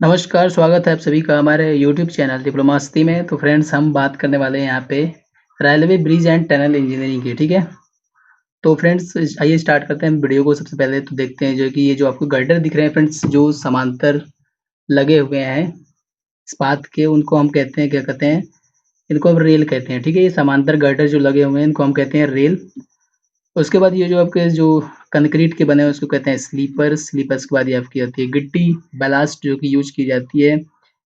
नमस्कार, स्वागत है आप सभी का हमारे यूट्यूब चैनल डिप्लोमास्ती में। तो फ्रेंड्स हम बात करने वाले हैं यहाँ पे railway bridge and tunnel engineering की, ठीक है? तो फ्रेंड्स आइए स्टार्ट करते हैं वीडियो को। सबसे पहले तो देखते हैं जो कि ये जो आपको गर्डर दिख रहे हैं फ्रेंड्स, जो समांतर लगे हुए हैं इस्पात के, उनको हम कहते हैं क्या कहते हैं? इनको हम रेल कहते हैं, ठीक है? ये समांतर गर्डर जो लगे हुए हैं इनको हम कहते हैं रेल। उसके बाद ये जो आपके जो कंक्रीट के बने हैं उसको कहते हैं स्लीपर। स्लीपर्स के बाद ये आपकी आती है गिट्टी, बैलास्ट जो कि यूज़ की जाती है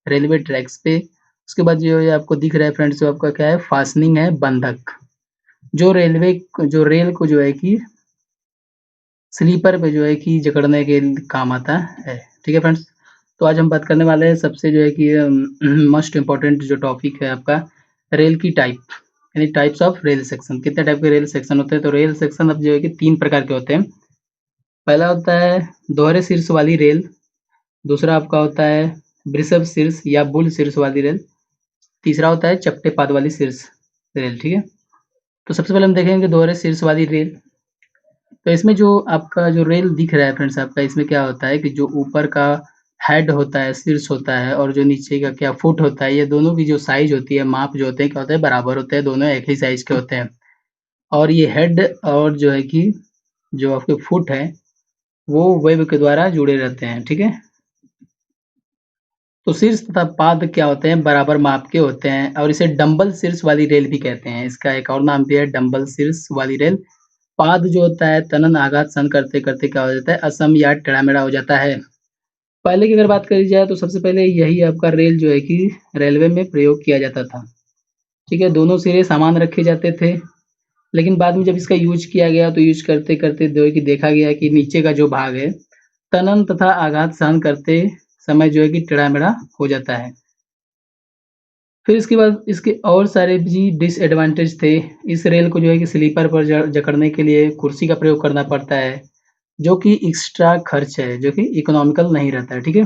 रेलवे ट्रैक्स पे। उसके बाद जो ये आपको दिख रहा है फ्रेंड्स, जो आपका क्या है, फास्टनिंग है, बंधक, जो जो रेल को जो है कि स्लीपर पे जो है कि जकड़ने के काम आता है, ठीक है फ्रेंड्स? तो आज हम बात करने वाले हैं सबसे जो है कि मोस्ट इम्पोर्टेंट जो टॉपिक है आपका, रेल की टाइप, यानी टाइप्स ऑफ रेल सेक्शन। कितने टाइप के रेल सेक्शन होते हैं? तो रेल सेक्शन अब जो है कि 3 प्रकार के होते हैं। पहला होता है दोहरे शीर्ष वाली रेल, दूसरा आपका होता है वृषभ शीर्ष या बुल शीर्ष वाली रेल, तीसरा होता है चपटे पाद वाली शीर्ष रेल, ठीक है? तो सबसे पहले हम देखेंगे दोहरे शीर्ष वाली रेल। तो इसमें जो आपका जो रेल दिख रहा है फ्रेंड्स आपका, इसमें क्या होता है कि जो ऊपर का हेड होता है, शीर्ष होता है, और जो नीचे का क्या फुट होता है, ये दोनों की जो साइज़ होती है, माप जो होते हैं, क्या होता है, बराबर होते हैं, दोनों एक ही साइज़ के होते हैं। और ये हेड और जो है कि जो आपके फुट है, वो वेब के द्वारा जुड़े रहते हैं, ठीक है? तो शीर्ष तथा पाद क्या होते हैं, बराबर माप के होते हैं, और इसे डंबल शीर्ष वाली रेल भी कहते हैं। इसका एक और नाम भी है डंबल शीर्ष वाली रेल। पाद जो होता है तनन आघात सहन करते-करते क्या हो जाता है, असम या टेढ़ा-मेढ़ा हो जाता है। पहले की अगर बात करी जाए तो सबसे पहले यही आपका रेल जो है कि रेलवे में प्रयोग किया जाता था, ठीक है? दोनों सिरे समान रखे जाते थे, लेकिन बाद में जब इसका यूज़ किया गया तो यूज़ करते-करते जो है कि देखा गया कि नीचे का जो भाग है, तनन तथा आघात सहन करते समय जो है कि टेढ़ा-मेढ़ा हो जाता है। फिर इसके बाद इसके और सारे भी डिसएडवांटेज थे। इस रेल को जो है कि स्लीपर पर जकड़ने के लिए कुर्सी का प्रयोग करना पड़ता है, जो कि एक्स्ट्रा खर्च है, जो कि इकोनॉमिकल नहीं रहता है, ठीक है?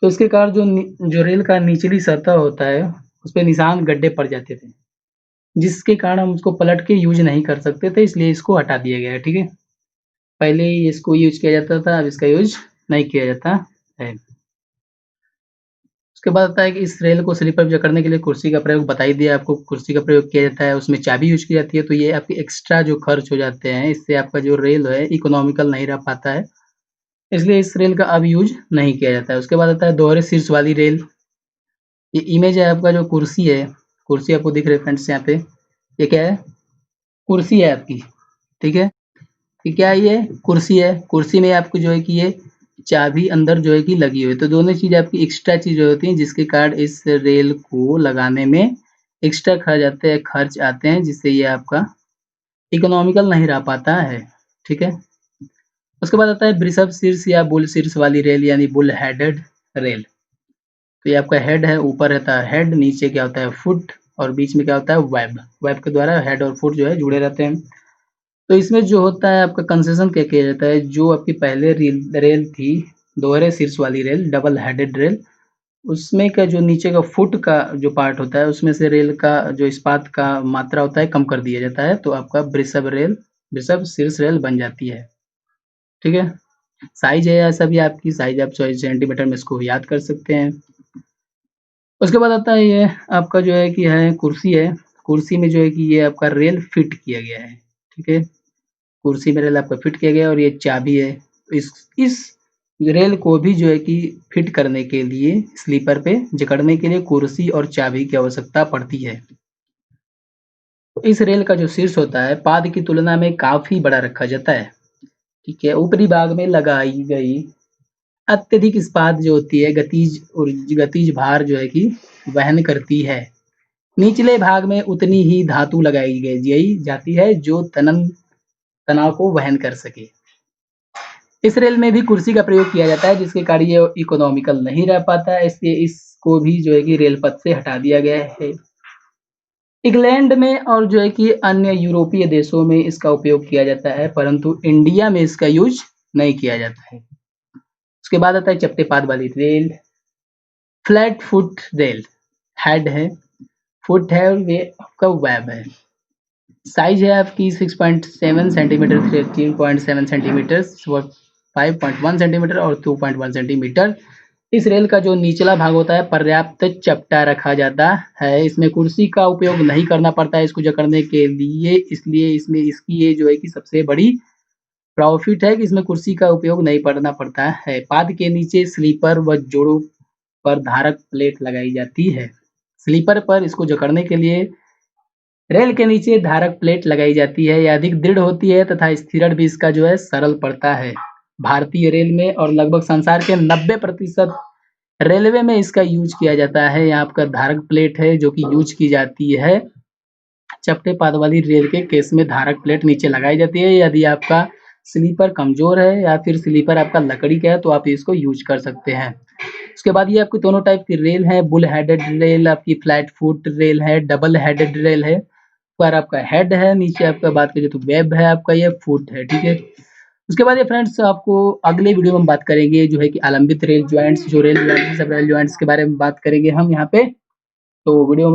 तो इसके कारण जो रेल का निचली सतह होता है, उसपे निशान गड्ढे पड़ जाते थे, जिसके कारण हम उसको पलट के यूज़ नहीं कर सकते थे, इसलिए इसको हटा दिया गया है, ठीक है? पहले इसको यूज़ किया जाता था, अब इसका यूज़ नहीं किया जाता है। उसके बाद आता है कि इस रेल को स्लीपर पे जकड़ने के लिए कुर्सी का प्रयोग बता ही दिया आपको, कुर्सी का प्रयोग किया जाता है, उसमें चाबी यूज़ की जाती है, तो ये आपके एक्स्ट्रा जो खर्च हो जाते हैं, इससे आपका जो रेल है इकोनॉमिकल नहीं रह पाता है, इसलिए इस रेल का अब यूज़ नहीं किया जाता है। उसके बाद आता है दोहरे शीर्ष वाली रेल। ये इमेज है आपका जो कुर्सी है, कुर्सी आपको दिख रही है फ्रेंड्स यहाँ पे, ये क्या है? कुर्सी है आपकी, ठीक है? ये क्या है, ये कुर्सी है, कुर्सी में आपको जो है कि ये चाबी अंदर जो है कि लगी हुई है, तो दोनों चीज़ आपकी एक्स्ट्रा चीज़ होती हैं, जिसके कारण इस रेल को लगाने में एक्स्ट्रा खर्च आते हैं, जिससे ये आपका इकोनॉमिकल नहीं रह पाता है, ठीक है? उसके बाद आता है वृषभ शीर्ष या बुल शीर्ष वाली रेल, यानी बुल हेडेड रेल। तो ये आपका हेड है, ऊपर रहता है हेड, नीचे क्या होता है फुट, और बीच में क्या होता है वेब। वेब के द्वारा हेड और फुट जो है जुड़े रहते हैं। तो इसमें जो होता है आपका कंसेशन क्या किया जाता है, जो आपकी पहले रेल थी, दोहरे शीर्ष वाली रेल, डबल हेडेड रेल, उसमें का जो नीचे का फुट का जो पार्ट होता है, उसमें से रेल का जो इस्पात का मात्रा होता है कम कर दिया जाता है, तो आपका वृषभ शीर्ष रेल बन जाती है, ठीक है? साइज है ऐसा भी, आपकी साइज आप सेंटीमीटर में इसको याद कर सकते हैं। उसके बाद आता है ये आपका जो है कि है कुर्सी है, कुर्सी में जो है कि ये आपका रेल फिट किया गया है, ठीक है? कुर्सी में रेल आपका फिट किया गया है, और ये चाबी है। तो इस रेल को भी जो है कि फिट करने के लिए, स्लीपर पे जकड़ने के लिए कुर्सी और चाबी की आवश्यकता पड़ती है। तो इस रेल का जो शीर्ष होता है, पाद की तुलना में काफ़ी बड़ा रखा जाता है, ठीक है? ऊपरी भाग में लगाई गई अत्यधिक इस्पात जो होती है, गतिज भार जो है कि वहन करती है। निचले भाग में उतनी ही धातु लगाई जाती है जो तनाव को वहन कर सके। इस रेल में भी कुर्सी का प्रयोग किया जाता है, जिसके कारण ये इकोनॉमिकल नहीं रह पाता है, इसलिए इसको भी जो है कि रेल पथ से हटा दिया गया है। इंग्लैंड में और जो है कि अन्य यूरोपीय देशों में इसका उपयोग किया जाता है, परंतु इंडिया में इसका यूज़ नहीं किया जाता है। उसके बाद आता है चपटे पाद वाली rail, flat foot rail. Head है, फुट है, और ये आपका वेब है। साइज़ है आपकी 6.7 सेंटीमीटर से 3.7 सेंटीमीटर, 5.1 सेंटीमीटर और 2.1 सेंटीमीटर। इस रेल का जो निचला भाग होता है पर्याप्त चपटा रखा जाता है। इसमें कुर्सी का उपयोग नहीं करना पड़ता है इसको जकड़ने के लिए, इसलिए इसमें इसकी ये जो है कि सबसे बड़ी प्रॉफिट है कि इसमें कुर्सी का उपयोग नहीं करना पड़ता है। पाद के नीचे स्लीपर व जोड़ों पर धारक प्लेट लगाई जाती है। स्लीपर पर इसको जकड़ने के लिए रेल के नीचे धारक प्लेट लगाई जाती है। यह अधिक दृढ़ होती है तथा स्थिरण भी इसका जो है सरल पड़ता है। भारतीय रेल में और लगभग संसार के 90% रेलवे में इसका यूज किया जाता है। यहाँ आपका धारक प्लेट है जो कि यूज की जाती है। चपटे पाद वाली रेल के केस में धारक प्लेट नीचे लगाई जाती है। यदि आपका स्लीपर कमजोर है या फिर स्लीपर आपका लकड़ी का है तो आप इसको यूज कर सकते हैं। उसके बाद ये आपकी दोनों टाइप की रेल है, बुल हेडेड रेल, आपकी फ्लैट फुट रेल है, डबल हेडेड रेल है। ऊपर आपका हेड है, नीचे आपका बात करें तो वेब है, आपका ये फुट है, ठीक है। उसके बाद ये फ्रेंड्स आपको अगले वीडियो में हम बात करेंगे जो है कि आलंबित रेल जॉइंट्स, जो रेल जॉइंट्स सब रेल जॉइंट्स के बारे में बात करेंगे हम यहाँ पे। तो वीडियो में